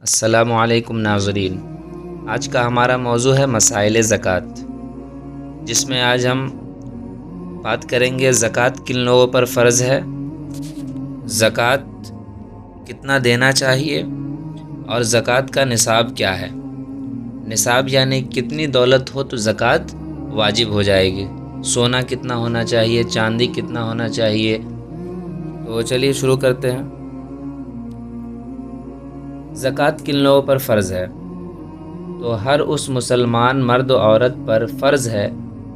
السلام علیکم ناظرین، آج کا ہمارا موضوع ہے مسائل زکوٰۃ، جس میں آج ہم بات کریں گے زکوٰۃ کن لوگوں پر فرض ہے، زکوٰۃ کتنا دینا چاہیے اور زکوٰۃ کا نصاب کیا ہے۔ نصاب یعنی کتنی دولت ہو تو زکوٰۃ واجب ہو جائے گی، سونا کتنا ہونا چاہیے، چاندی کتنا ہونا چاہیے۔ تو چلیے شروع کرتے ہیں۔ زکوٰۃ کن لوگوں پر فرض ہے؟ تو ہر اس مسلمان مرد و عورت پر فرض ہے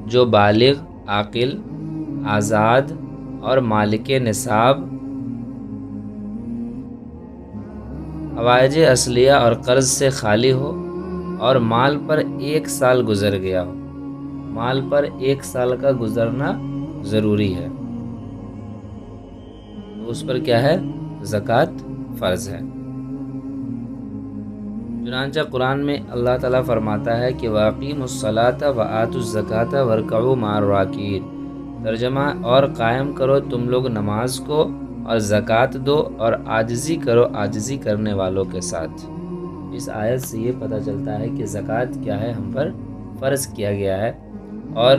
جو بالغ، عاقل، آزاد اور مالک نصاب، حوائج اصلیہ اور قرض سے خالی ہو اور مال پر 1 سال گزر گیا ہو۔ مال پر 1 سال کا گزرنا ضروری ہے، تو اس پر کیا ہے؟ زکوٰۃ فرض ہے۔ چنانچہ قرآن میں اللہ تعالیٰ فرماتا ہے کہ وَأَقِیمُوا الصَّلَاةَ وَآتُوا الزَّکَاةَ وَارْکَعُوا مَعَ الرَّاکِعِینَ، ترجمہ اور قائم کرو تم لوگ نماز کو اور زکوٰۃ دو اور عاجزی کرو عاجزی کرنے والوں کے ساتھ۔ اس آیت سے یہ پتہ چلتا ہے کہ زکوٰۃ کیا ہے، ہم پر فرض کیا گیا ہے، اور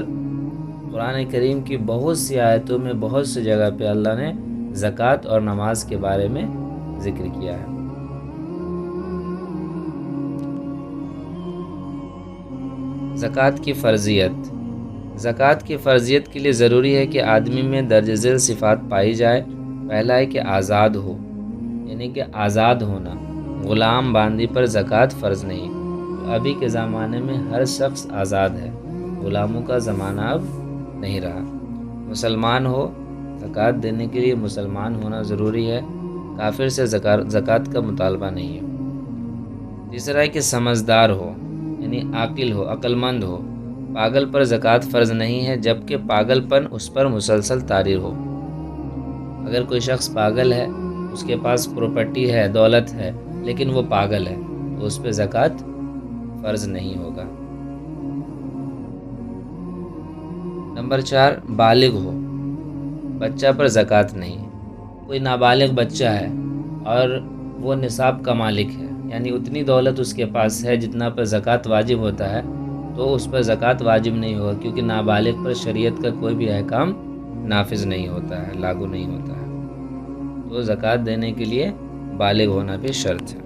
قرآن کریم کی بہت سی آیتوں میں بہت سی جگہ پہ اللہ نے زکوٰۃ اور نماز کے بارے میں ذکر کیا ہے۔ زکوٰۃ کی فرضیت۔ زکوٰۃ کی فرضیت کے لیے ضروری ہے کہ آدمی میں درج ذیل صفات پائی جائے۔ پہلا ہے کہ آزاد ہو، یعنی کہ آزاد ہونا۔ غلام باندی پر زکوٰۃ فرض نہیں، تو ابھی کے زمانے میں ہر شخص آزاد ہے، غلاموں کا زمانہ اب نہیں رہا۔ مسلمان ہو، زکوٰۃ دینے کے لیے مسلمان ہونا ضروری ہے، کافر سے زکوٰۃ کا مطالبہ نہیں ہے۔ تیسرا ہے کہ سمجھدار ہو، یعنی عاقل ہو، عقل مند ہو۔ پاگل پر زکوٰۃ فرض نہیں ہے، جبکہ پاگل پن اس پر مسلسل طاری ہو۔ اگر کوئی شخص پاگل ہے، اس کے پاس پراپرٹی ہے، دولت ہے، لیکن وہ پاگل ہے، تو اس پہ زکوٰۃ فرض نہیں ہوگا۔ نمبر 4، بالغ ہو، بچہ پر زکوٰۃ نہیں۔ کوئی نابالغ بچہ ہے اور وہ نصاب کا مالک ہے، یعنی اتنی دولت اس کے پاس ہے جتنا پر زکوٰۃ واجب ہوتا ہے، تو اس پر زکوٰۃ واجب نہیں ہوگا، کیونکہ نابالغ پر شریعت کا کوئی بھی احکام نافذ نہیں ہوتا ہے، لاگو نہیں ہوتا ہے۔ تو زکوٰۃ دینے کے لیے بالغ ہونا بھی شرط ہے۔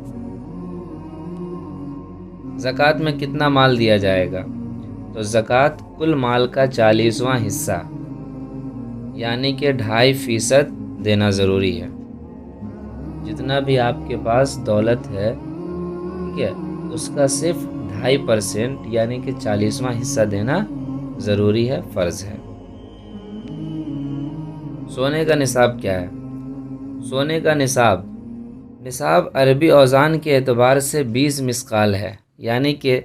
زکوٰۃ میں کتنا مال دیا جائے گا؟ تو زکوٰۃ کل مال کا 40واں حصہ، یعنی کہ 2.5% دینا ضروری ہے۔ جتنا بھی آپ کے پاس دولت ہے، ٹھیک ہے، اس کا صرف 2.5% یعنی کہ 40واں حصہ دینا ضروری ہے، فرض ہے۔ سونے کا نصاب کیا ہے؟ سونے کا نصاب عربی اوزان کے اعتبار سے 20 مثقال ہے، یعنی کہ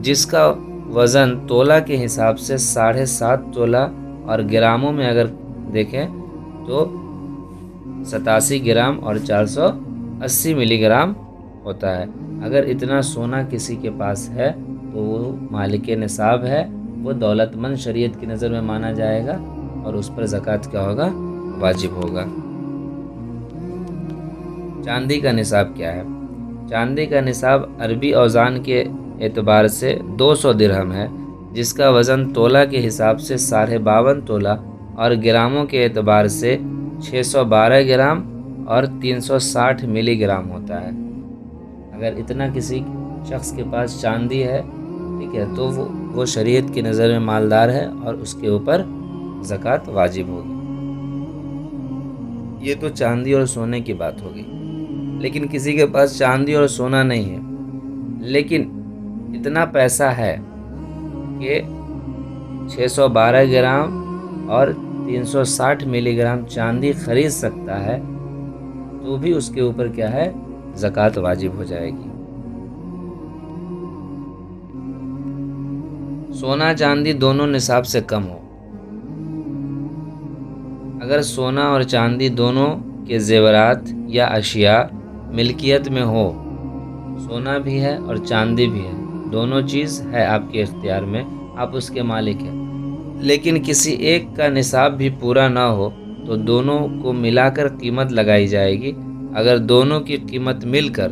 جس کا وزن تولہ کے حساب سے 7.5 تولہ، اور گراموں میں اگر دیکھیں تو 87 گرام اور 480 ملی گرام ہوتا ہے۔ اگر اتنا سونا کسی کے پاس ہے تو وہ مالک نصاب ہے، وہ دولت مند شریعت کی نظر میں مانا جائے گا، اور اس پر زکوٰۃ کیا ہوگا؟ واجب ہوگا۔ چاندی کا نصاب کیا ہے؟ چاندی کا نصاب عربی اوزان کے اعتبار سے 200 درہم ہے، جس کا وزن تولہ کے حساب سے 52.5 تولہ اور گراموں کے اعتبار سے 612 گرام اور 360 ملی گرام ہوتا ہے۔ اگر اتنا کسی شخص کے پاس چاندی ہے، ٹھیک ہے، تو وہ شریعت کی نظر میں مالدار ہے اور اس کے اوپر زکوٰۃ واجب ہوگی۔ یہ تو چاندی اور سونے کی بات ہوگی۔ لیکن کسی کے پاس چاندی اور سونا نہیں ہے، لیکن اتنا پیسہ ہے کہ 612 گرام اور 360 ملی گرام چاندی خرید سکتا ہے، تو بھی اس کے اوپر کیا ہے؟ زکوٰۃ واجب ہو جائے گی۔ سونا چاندی دونوں نصاب سے کم ہو۔ اگر سونا اور چاندی دونوں کے زیورات یا اشیاء ملکیت میں ہو، سونا بھی ہے اور چاندی بھی ہے، دونوں چیز ہے آپ کے اختیار میں، آپ اس کے مالک ہیں، لیکن کسی ایک کا نصاب بھی پورا نہ ہو تو دونوں کو ملا کر قیمت لگائی جائے گی۔ اگر دونوں کی قیمت مل کر